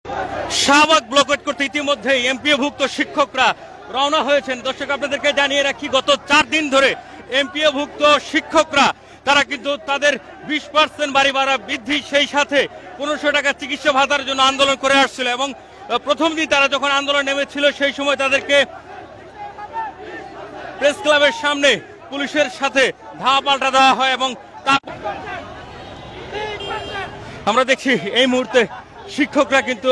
Shahbag blockade করতে ইতিমধ্যে এমপিওভুক্ত শিক্ষকরা রওনা হয়েছেন। দর্শক, আপনাদেরকে জানিয়ে রাখি, গত 4 দিন ধরে এমপিওভুক্ত শিক্ষকরা তারা কিন্তু তাদের 20% বাড়ি ভাড়া বৃদ্ধি, সেই সাথে 1500 টাকা চিকিৎসা ভাতার জন্য আন্দোলন করে আসছিল। এবং প্রথম দিন তারা যখন আন্দোলন নেমেছিল সেই সময় তাদেরকে প্রেস ক্লাবের সামনে পুলিশের সাথে ধাওয়া পাল্টা দেওয়া হয় এবং আমরা দেখছি এই মুহূর্তে শিক্ষকরা কিন্তু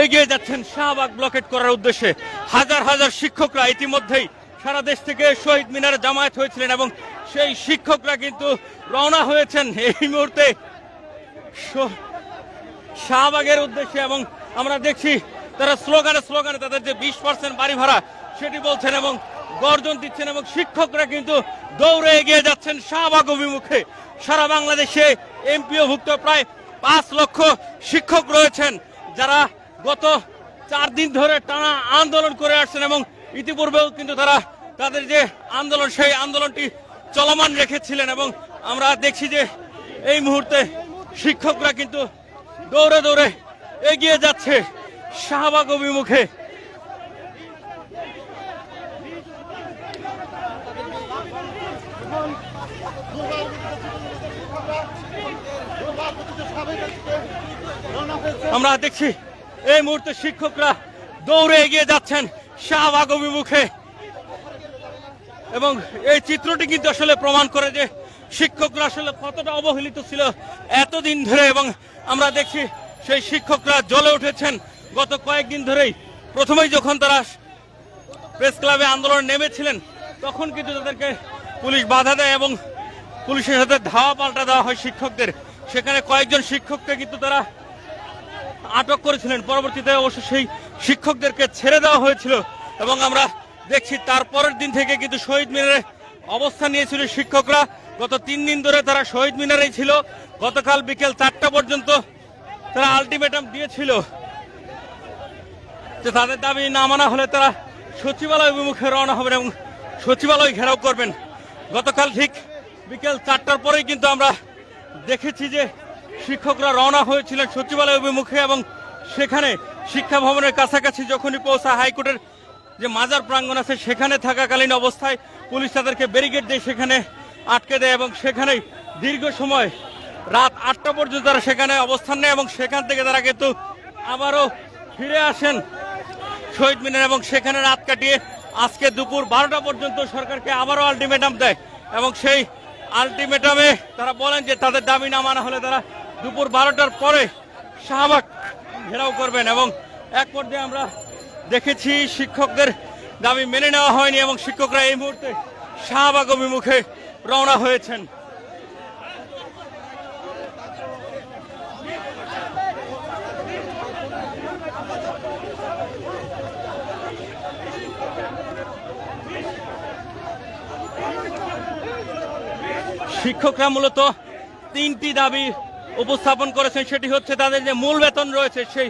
এগিয়ে যাচ্ছেন শাহবাগ ব্লকেট করার উদ্দেশ্যে। হাজার হাজার শিক্ষকরা ইতিমধ্যেই সারা দেশ থেকে শহীদ মিনারে জামায়াত হয়েছিলেন এবং সেই শিক্ষকরা কিন্তু রওনা হয়েছেন এই মুহূর্তে শাহবাগের উদ্দেশ্যে। এবং আমরা দেখছি তারা স্লোগানে তাদের যে 20% বাড়ি ভাড়া সেটি বলছেন এবং গর্জন দিচ্ছেন এবং শিক্ষকরা কিন্তু দৌড়ে এগিয়ে যাচ্ছেন শাহবাগ অভিমুখে। সারা বাংলাদেশে এমপিওভুক্ত প্রায় 5 লক্ষ শিক্ষক রয়েছেন যারা গত 4 দিন ধরে টানা আন্দোলন করে আসছেন এবং ইতিপূর্বেও কিন্তু তারা তাদের যে আন্দোলন সেই আন্দোলনটি চলমান রেখেছিলেন। এবং আমরা দেখছি যে এই মুহূর্তে শিক্ষকরা কিন্তু দৌড়ে দৌড়ে এগিয়ে যাচ্ছে শাহবাগ অভিমুখে। আমরা দেখছি এই মুহূর্তে শিক্ষকরা দৌড়ে এগিয়ে যাচ্ছেন শাহবাগ অভিমুখে এবং এই চিত্রটি কিন্তু আসলে প্রমাণ করে যে শিক্ষকরা আসলে কতটা অবহেলিত ছিল এতদিন ধরে। এবং আমরা দেখছি সেই শিক্ষকরা জ্বলে উঠেছেন গত কয়েকদিন ধরেই। প্রথমেই যখন তারা প্রেস ক্লাবে আন্দোলন নেমেছিলেন তখন কিন্তু তাদেরকে পুলিশ বাধা দেয় এবং পুলিশের সাথে ধাওয়া পাল্টা দেওয়া হয় শিক্ষকদের। সেখানে কয়েকজন শিক্ষককে কিন্তু তারা আটক করেছিলেন, পরবর্তীতে অবশ্য সেই শিক্ষকদেরকে ছেড়ে দেওয়া হয়েছিল। এবং আমরা দেখছি তারপরের দিন থেকে কিন্তু শহীদ মিনারে অবস্থান নিয়েছিল শিক্ষকরা। গত 3 দিন ধরে তারা শহীদ মিনারেই ছিল। গতকাল বিকেল 4টা পর্যন্ত তারা আলটিমেটাম দিয়েছিল যে তাদের দাবি না মানা হলে তারা সচিবালয় অভিমুখে রওনা হবেন এবং সচিবালয় ঘেরাও করবেন। গতকাল ঠিক বিকেল 4টার পরেই কিন্তু আমরা দেখেছি যে শিক্ষকরা রওনা হয়েছিলেন সচিবালয় অভিমুখে এবং সেখানে শিক্ষা ভবনের কাছাকাছি যখনই পৌঁছা হাইকোর্টের যে মাজার প্রাঙ্গণ আছে সেখানে থাকাকালীন অবস্থায় পুলিশ তাদেরকে ব্যারিকেড দিয়ে সেখানে আটকে দেয় এবং সেখানেই দীর্ঘ সময় রাত 8টা পর্যন্ত তারা সেখানে অবস্থান নেয় এবং সেখান থেকে তারা কিন্তু আবারও ফিরে আসেন শহীদ মিনার এবং সেখানে রাত কাটিয়ে আজকে দুপুর 12টা পর্যন্ত সরকারকে আবারও আলটিমেটাম দেয় এবং সেই আলটিমেটামে তারা বলেন যে তাদের দাবি না মানা হলে তারা দুপুর 12টার পরে শাহবাগ ঘেরাও করবেন। এবং এক পর্যায়ে আমরা দেখেছি শিক্ষকদের দাবি মেনে নেওয়া হয়নি এবং শিক্ষকরা এই মুহূর্তে শাহবাগ অভিমুখে রওনা হয়েছেন। শিক্ষকরা মূলত 3টি দাবি উপস্থাপন করেছেন। সেটি হচ্ছে তাদের যে মূল বেতন রয়েছে সেই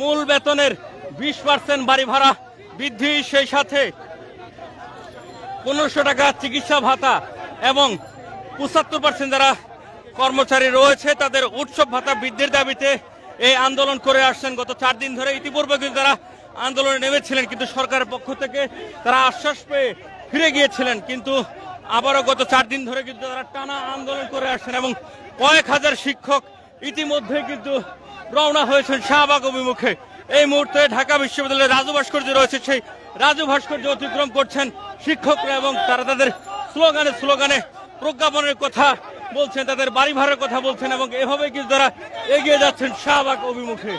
মূল বেতনের 20% বাড়ি ভাড়া বৃদ্ধি, সেই সাথে 1500 টাকা চিকিৎসা ভাতা এবং 75% যারা কর্মচারী রয়েছে তাদের উৎসব ভাতা বৃদ্ধির দাবিতে এই আন্দোলন করে আসছেন গত 4 দিন ধরে। ইতিপূর্বে কিন্তু তারা আন্দোলনে নেমেছিলেন কিন্তু সরকারের পক্ষ থেকে তারা আশ্বাস পেয়ে ফিরে গিয়েছিলেন, কিন্তু আবারও গত 4 দিন ধরে কিন্তু তারা টানা আন্দোলন করে আসছেন এবং কয়েক হাজার শিক্ষক ইতিমধ্যে কিন্তু রওনা হয়েছেন শাহবাগ অভিমুখে। এই মুহূর্তে ঢাকা বিশ্ববিদ্যালয়ের রাজু ভাস্কর্য রয়েছে, সেই রাজু ভাস্কর্য অতিক্রম করছেন শিক্ষকরা এবং তারা তাদের স্লোগানে প্রজ্ঞাপনের কথা বলছেন, তাদের বাড়ি ভাড়ার কথা বলছেন এবং এভাবে কিন্তু তারা এগিয়ে যাচ্ছেন শাহবাগ অভিমুখে।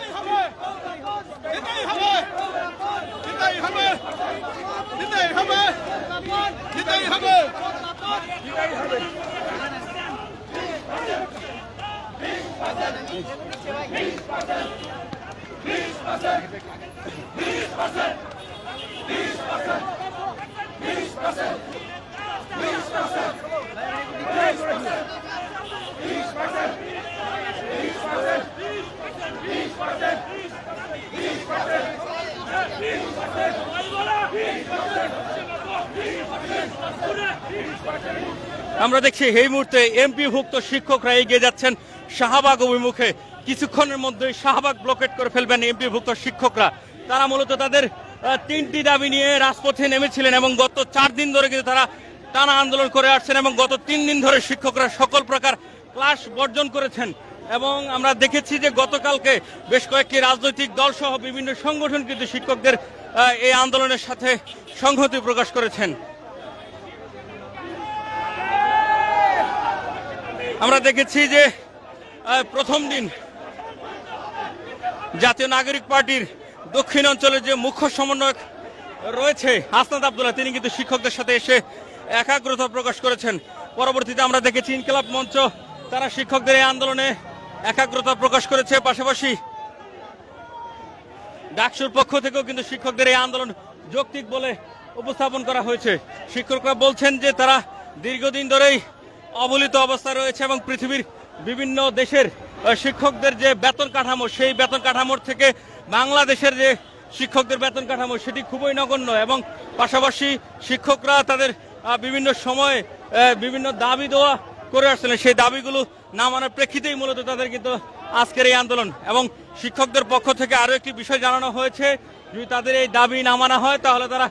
আমরা দেখছি এই মুহূর্তে এমপিভুক্ত শিক্ষকরা এগিয়ে যাচ্ছেন শাহবাগ অভিমুখে। কিছুক্ষণের মধ্যেই শাহবাগ ব্লকেট করে ফেলবেন এমপিভুক্ত শিক্ষকরা। তারা মূলত তাদের 3টি দাবি নিয়ে রাজপথে নেমেছিলেন এবং গত 4 দিন ধরে কিন্তু তারা টানা আন্দোলন করে আসছেন এবং গত 3 দিন ধরে শিক্ষকরা সকল প্রকার ক্লাস বর্জন করেছেন। এবং আমরা দেখেছি যে গতকালকে বেশ কয়েকটি রাজনৈতিক দল সহ বিভিন্ন সংগঠন কিন্তু শিক্ষকদের এই আন্দোলনের সাথে সংহতি প্রকাশ করেছেন। আমরা দেখেছি যে প্রথম দিন জাতীয় নাগরিক পার্টির দক্ষিণ অঞ্চলের যে মুখ্য সমন্বয়ক রয়েছে হাসনাত আব্দুল্লাহ, তিনি কিন্তু শিক্ষকদের সাথে এসে একাগ্রতা প্রকাশ করেছেন। পরবর্তীতে আমরা দেখেছি ইনকিলাব মঞ্চ, তারা শিক্ষকদের এই আন্দোলনে একাগ্রতা প্রকাশ করেছে। পাশাপাশি ডাকসুর পক্ষ থেকেও কিন্তু শিক্ষকদের এই আন্দোলন যৌক্তিক বলে উপস্থাপন করা হয়েছে। শিক্ষকরা বলছেন যে তারা দীর্ঘদিন ধরেই অবহেলিত অবস্থায় রয়েছে এবং পৃথিবীর বিভিন্ন দেশের শিক্ষকদের যে বেতন কাঠামো, সেই বেতন কাঠামোর থেকে বাংলাদেশের যে শিক্ষকদের বেতন কাঠামো সেটি খুবই নগণ্য। এবং পাশাপাশি শিক্ষকরা তাদের বিভিন্ন সময়ে বিভিন্ন দাবি দেওয়া করে আসছিলেন, সেই দাবিগুলো না মানার প্রেক্ষিতেই মূলত তাদের কিন্তু আজকের এই আন্দোলন। এবং শিক্ষকদের পক্ষ থেকে আরো একটি বিষয় জানানো হয়েছে, যদি তাদের এই দাবি না মানা হয় তাহলে তারা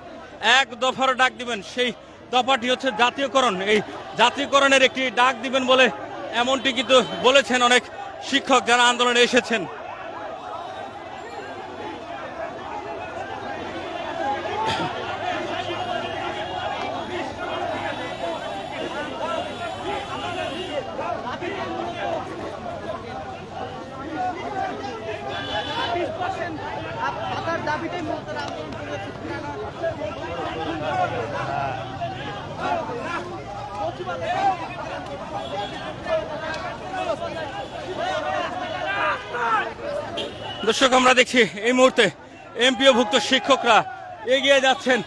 এক দফার ডাক দিবেন। সেই দফাটি হচ্ছে জাতীয়করণ। এই জাতীয়করণের একটি ডাক দিবেন বলে এমনটি কিন্তু বলেছেন অনেক শিক্ষক যারা আন্দোলনে এসেছেন। দর্শক, আমরা দেখছি এই মুহূর্তে এমপিওভুক্ত শিক্ষকরা এগিয়ে যাচ্ছেন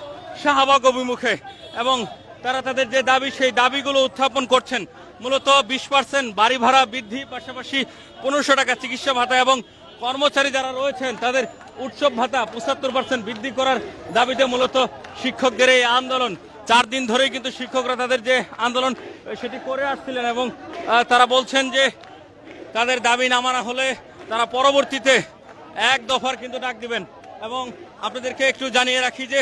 শাহবাগ অভিমুখে এবং তারা তাদের যে দাবি সেই দাবিগুলো উত্থাপন করছেন। মূলত 20% বাড়ি ভাড়া বৃদ্ধি, পাশাপাশি 1500 টাকা চিকিৎসা ভাতা এবং কর্মচারী যারা রয়েছেন তাদের উৎসব ভাতা 75% বৃদ্ধি করার দাবিতে মূলত শিক্ষকদের এই আন্দোলন। 4 দিন ধরেই কিন্তু শিক্ষকরা তাদের যে আন্দোলন সেটি করে আসছিলেন এবং তারা বলছেন যে তাদের দাবি না মানা হলে তারা পরবর্তীতে এক দফার কিন্তু ডাক দিবেন। এবং আপনাদেরকে একটু জানিয়ে রাখি যে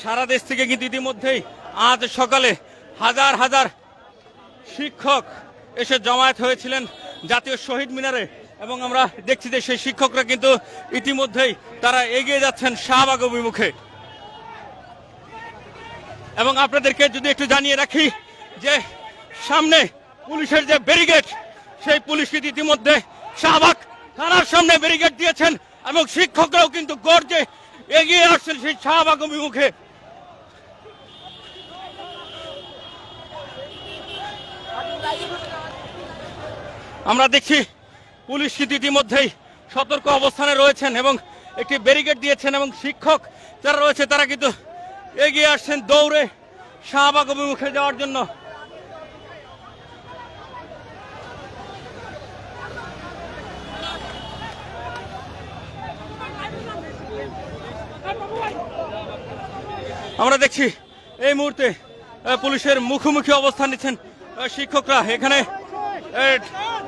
সারা দেশ থেকে কিন্তু ইতিমধ্যেই আজ সকালে হাজার হাজার শিক্ষক এসে জমায়েত হয়েছিলেন জাতীয় শহীদ মিনারে এবং আমরা দেখছি যে সেই শিক্ষকরা কিন্তু ইতিমধ্যেই তারা এগিয়ে যাচ্ছেন শাহবাগ অভিমুখে। এবং আপনাদেরকে যদি একটু জানিয়ে রাখি যে সামনে পুলিশের যে ব্যারিকেড, সেই পুলিশ কিন্তু ইতিমধ্যে শাহবাগ থানার সামনে ব্যারিকেড দিয়েছেন এবং শিক্ষকরাও কিন্তু গর্জে এগিয়ে আসছেন সেই শাহবাগ অভিমুখে। আমরা দেখছি পুলিশ কিন্তু ইতিমধ্যেই সতর্ক অবস্থানে রয়েছেন এবং একটি ব্যারিকেড দিয়েছেন এবং শিক্ষক যারা রয়েছে তারা কিন্তু এগিয়ে আসছেন দৌড়ে শাহবাগ অভিমুখে যাওয়ার জন্য। আমরা দেখছি এই মুহূর্তে পুলিশের মুখোমুখি অবস্থান নিচ্ছেন শিক্ষকরা। এখানে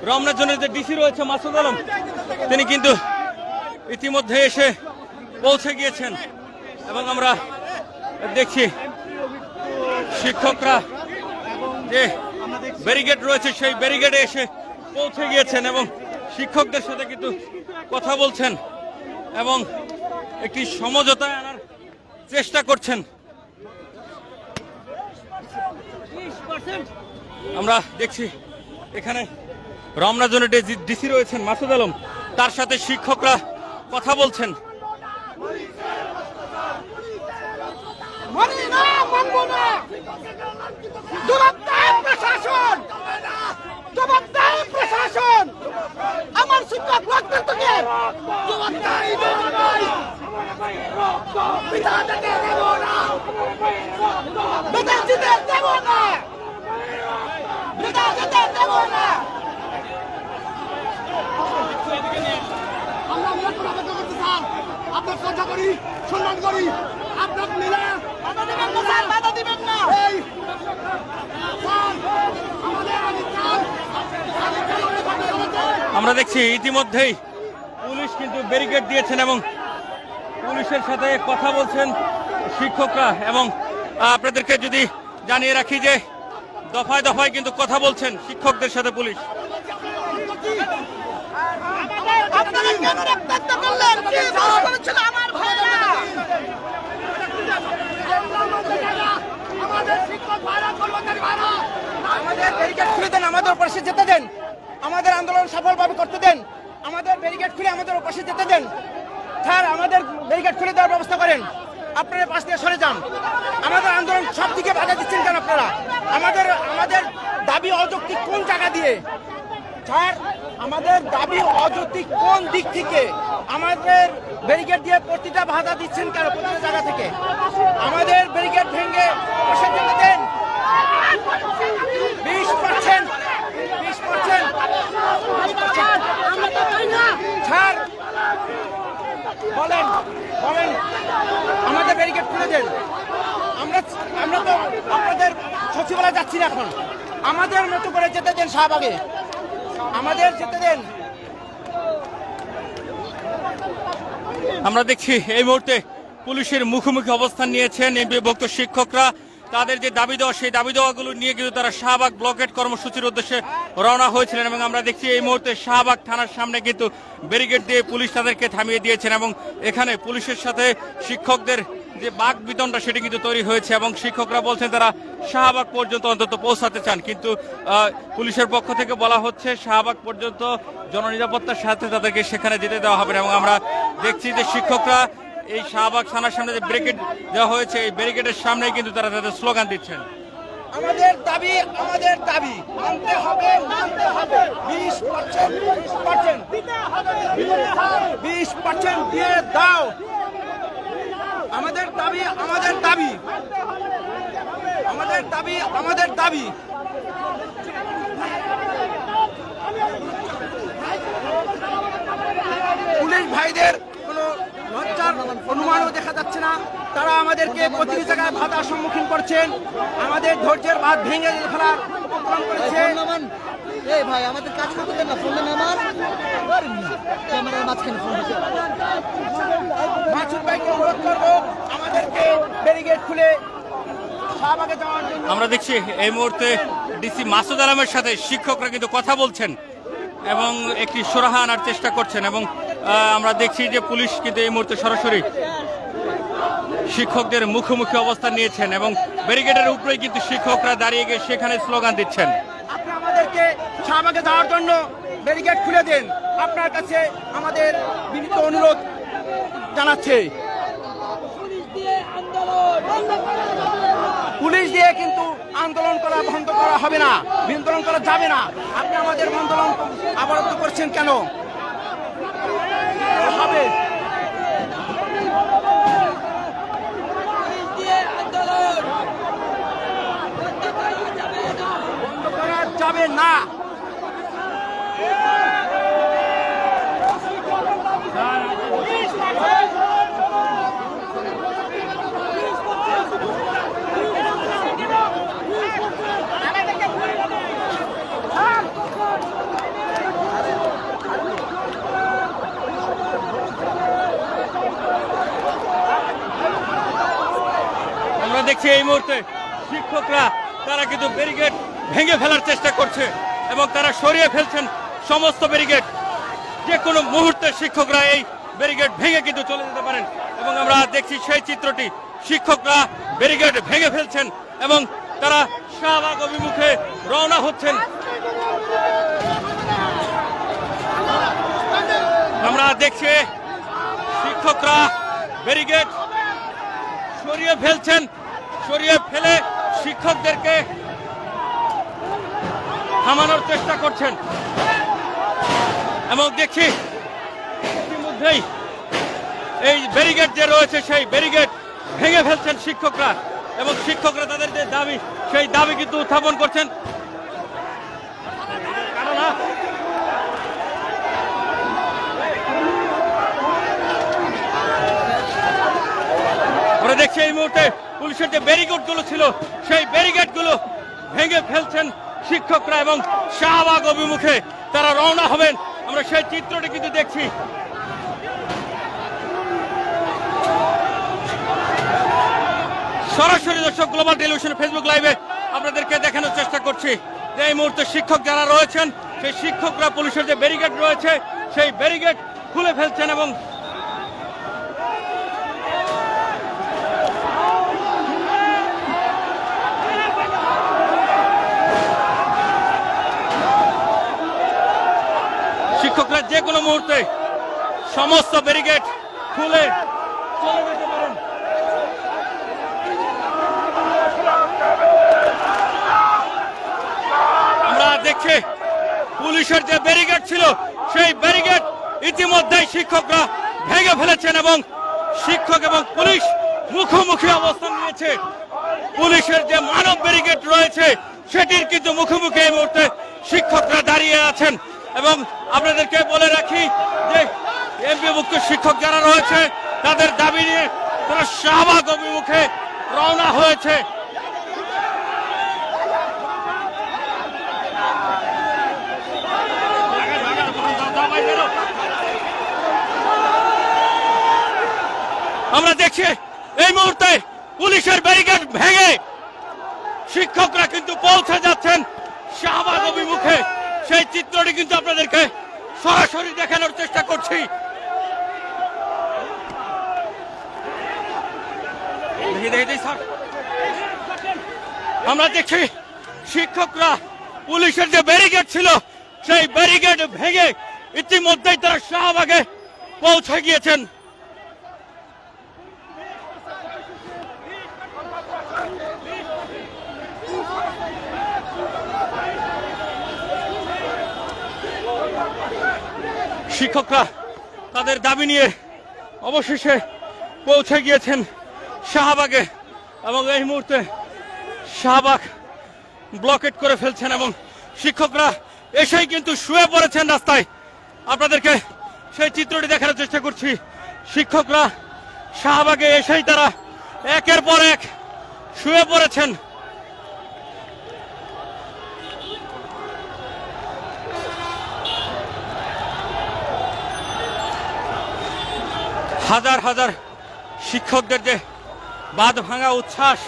রমনা জোনের যে ডিসি রয়েছে মাসুদ আলম, তিনি কিন্তু ইতিমধ্যে এসে পৌঁছে গিয়েছেন এবং আমরা দেখছি শিক্ষকরা যে ব্যারিকেড রয়েছে সেই ব্যারিকেডে এসে পৌঁছে গিয়েছেন এবং শিক্ষকদের সাথে কিন্তু কথা বলছেন এবং একটি সমঝোতায় আনার চেষ্টা করছেন। আমরা দেখছি এখানে রমনা জোনের ডিসি রয়েছেন মাসুদ আলম, তার সাথে শিক্ষকরা কথা বলছেন। আমার শিক্ষক আপনার শ্রদ্ধা করি, সম্মান করি, আপনার মিলে বাধা দিবেন না। আমরা দেখছি ইতিমধ্যেই পুলিশ কিন্তু ব্যারিকেড দিয়েছেন এবং পুলিশের সাথে কথা বলছেন শিক্ষকরা। এবং আপনাদেরকে যদি জানিয়ে রাখি যে দফায় দফায় কিন্তু কথা বলছেন শিক্ষকদের সাথে পুলিশ। আপনারা কেন রক্তাক্ত করলেন? কি দোষ করেছিল আমার ভাইরা? আমাদের শিক্ষক ভাইরা, কর্মচারী ভাইরা, আমাদের ব্যারিকেড খুলে দেন, আমাদের পাশে যেতে দেন, আমাদের আন্দোলন সফলভাবে করতে দেন, আমাদের ব্যারিকেড খুলে আমাদের পাশে যেতে দেন। স্যার, আমাদের ব্যারিকেড খুলে দেওয়ার ব্যবস্থা করেন। আপনারা পাশ দিয়ে সরে যান। আমাদের আন্দোলন সব দিকে বাধা দিচ্ছেন কেন আপনারা? আমাদের দাবি অযৌক্তিক কোন জায়গা দিয়ে? স্যার, আমাদের দাবি অযৌক্তিক কোন দিক থেকে? আমাদের ব্যারিকেড দিয়ে প্রতিটা বাধা দিচ্ছেন কেন? প্রতিটা জায়গা থেকে আমাদের ব্যারিকেড ভেঙে বসে যেতে দেন। 20% স্যার, বলেন আমাদের ব্যারিকেড খুলে দেন। আমরা তো আপনাদের সচিবালয় যাচ্ছি না এখন। আমাদের মতো করে যেতে দেন, শাহবাগে আমাদের যেতে দেন। আমরা দেখছি এই মুহূর্তে পুলিশের মুখোমুখি অবস্থান নিয়েছেন এই বিভক্ত শিক্ষকরা। তাদের যে দাবি দেওয়া, সেই দাবি দেওয়াগুলো নিয়ে কিন্তু তারা শাহবাগ ব্লকেট কর্মসূচির উদ্দেশ্যে রওনা হয়েছিলেন। এবং আমরা দেখছি এই মুহূর্তে শাহবাগ থানার সামনে কিন্তু ব্যারিকেড দিয়ে পুলিশ তাদেরকে থামিয়ে দিয়েছেন। এবং এখানে পুলিশের সাথে শিক্ষকদের যে বাক বিতণ্ডা সেটি কিন্তু তৈরি হয়েছে এবং শিক্ষকরা বলছেন তারা শাহবাগ পর্যন্ত অন্তত পৌঁছাতে চান, কিন্তু পুলিশের পক্ষ থেকে বলা হচ্ছে শাহবাগ পর্যন্ত জননিরাপত্তার সাথে তাদেরকে সেখানে যেতে দেওয়া হবে না। এবং আমরা দেখছি যে শিক্ষকরা এই শাহবাগ থানার সামনে যে ব্যারিকেড দেওয়া হয়েছে, এই ব্যারিকেডের সামনে কিন্তু তারা তাদের স্লোগান দিচ্ছেন। আমাদের দাবি মানতে হবে 20% দিয়ে দাও। আমাদের দাবি পুলিশ ভাইদের কোনো লজ্জার অনুমানও দেখা যাচ্ছে না। তারা আমাদেরকে প্রতিটি জায়গায় বাধার সম্মুখীন করছেন, আমাদের ধৈর্যের বাঁধ ভেঙে ফেলার উপক্রম করেছে। এই ভাই আমাদের কাজ করতে দেন না, ফোনটা নামান ক্যামেরার মাঝখানে ফোন দিচ্ছে। মাসুদ ভাইকে অনুরোধ করবো আমাদেরকে ব্যারিকেড খুলে শাহবাগে যাওয়ার জন্য। আমরা দেখছি এই মুহূর্তে ডিসি মাসুদ আলমের সাথে শিক্ষকরা কিন্তু কথা বলছেন এবং একটি সুরাহা আনার চেষ্টা করছেন। এবং আমরা দেখছি যে পুলিশ কিন্তু এই মুহূর্তে সরাসরি শিক্ষকদের মুখোমুখি অবস্থান নিয়েছেন এবং ব্যারিকেডের উপরেই কিন্তু শিক্ষকরা দাঁড়িয়ে গিয়ে সেখানে স্লোগান দিচ্ছেন। আপনি আমাদেরকে শাহবাগে যাওয়ার জন্য ব্যারিকেড খুলে দেন, আপনার কাছে আমাদের বিনীত অনুরোধ জানাচ্ছে। পুলিশ দিয়ে কিন্তু আন্দোলন করা বন্ধ করা হবে না, আন্দোলন করা যাবে না। আপনি আমাদের আন্দোলন অবরোধ করছেন কেন? হবে বন্ধ করা যাবে না। আমরা দেখছি এই মুহূর্তে শিক্ষকরা তারা কিন্তু ব্যারিকেড ভেঙে ফেলার চেষ্টা করছে এবং তারা সরিয়ে ফেলছেন সমস্ত ব্যারিকেড। যে কোনো মুহূর্তে শিক্ষকরা এই ব্যারিকেড ভেঙে কিন্তু চলে যেতে পারেন। এবং আমরা দেখছি সেই চিত্রটি, শিক্ষকরা ব্যারিকেড ভেঙে ফেলছেন এবং তারা শাহবাগ অভিমুখে রওনা হচ্ছেন। আমরা দেখছি শিক্ষকরা ব্যারিকেড সরিয়ে ফেলছেন, সরিয়ে ফেলে শিক্ষকদেরকে থামানোর চেষ্টা করছেন। এবং দেখছি ইতিমধ্যেই এই ব্যারিকেড যে রয়েছে সেই ব্যারিকেড ভেঙে ফেলছেন শিক্ষকরা এবং শিক্ষকরা তাদের যে দাবি সেই দাবি কিন্তু উত্থাপন করছেন। আমরা দেখছি এই মুহূর্তে পুলিশের যে ব্যারিকেড গুলো ছিল সেই ব্যারিকেড গুলো ভেঙে ফেলছেন শিক্ষকরা এবং শাহবাগ অভিমুখে তারা রওনা হবেন। আমরা সেই চিত্রটি কিন্তু দেখছি। সরাসরি দর্শক গ্লোবাল টেলিভিশন ফেসবুক লাইভে আপনাদেরকে দেখানোর চেষ্টা করছি যে এই মুহূর্তে শিক্ষক যারা রয়েছেন সেই শিক্ষকরা পুলিশের যে ব্যারিকেড রয়েছে সেই ব্যারিকেড খুলে ফেলছেন এবং শিক্ষকরা যে কোনো মুহূর্তে সমস্ত ব্যারিকেড খুলে চলে যেতে পারেন। আমরা দেখছি পুলিশের যে ব্যারিকেড ছিল সেই ব্যারিকেড ইতিমধ্যেই শিক্ষকরা ভেঙে ফেলেছেন এবং শিক্ষক এবং পুলিশ মুখোমুখি অবস্থান নিয়েছে। পুলিশের যে মানব ব্যারিকেড রয়েছে সেটির কিন্তু মুখোমুখি এই মুহূর্তে শিক্ষকরা দাঁড়িয়ে আছেন এবং আপনাদেরকে বলে রাখি যে এমপিভুক্ত শিক্ষক যারা রয়েছে তাদের দাবি নিয়ে তারা শাহবাগ অভিমুখে রওনা হয়েছে। আমরা দেখছি এই মুহূর্তে পুলিশের ব্যারিকেড ভেঙে শিক্ষকরা কিন্তু পৌঁছে যাচ্ছেন শাহবাগ অভিমুখে। সেই চিত্রটি কিন্তু আপনাদেরকে সরাসরি দেখানোর চেষ্টা করছি। আমরা দেখছি শিক্ষকরা পুলিশের যে ব্যারিকেড ছিল সেই ব্যারিকেড ভেঙে ইতিমধ্যেই তারা শাহবাগে পৌঁছে গিয়েছেন। শিক্ষকরা তাদের দাবি নিয়ে অবশেষে পৌঁছে গিয়েছেন শাহবাগে এবং এই মুহূর্তে শাহবাগ ব্লকেট করে ফেলছেন এবং শিক্ষকরা এসেই কিন্তু শুয়ে পড়েছেন রাস্তায়। আপনাদেরকে সেই চিত্রটি দেখানোর চেষ্টা করছি। শিক্ষকরা শাহবাগে এসেই তারা একের পর এক শুয়ে পড়েছেন। হাজার হাজার শিক্ষকদের যে বাঁধ ভাঙা উচ্ছ্বাস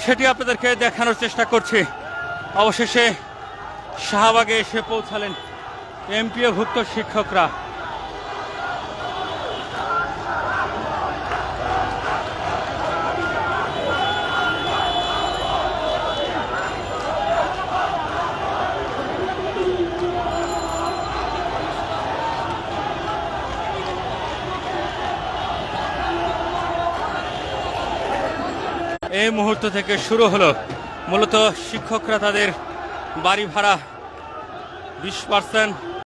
সেটি আপনাদেরকে দেখানোর চেষ্টা করছি। অবশেষে শাহবাগে এসে পৌঁছালেন এমপিওভুক্ত শিক্ষকরা। এই মুহূর্ত থেকে শুরু হলো মূলত শিক্ষকরা তাদের বাড়ি ভাড়া 20%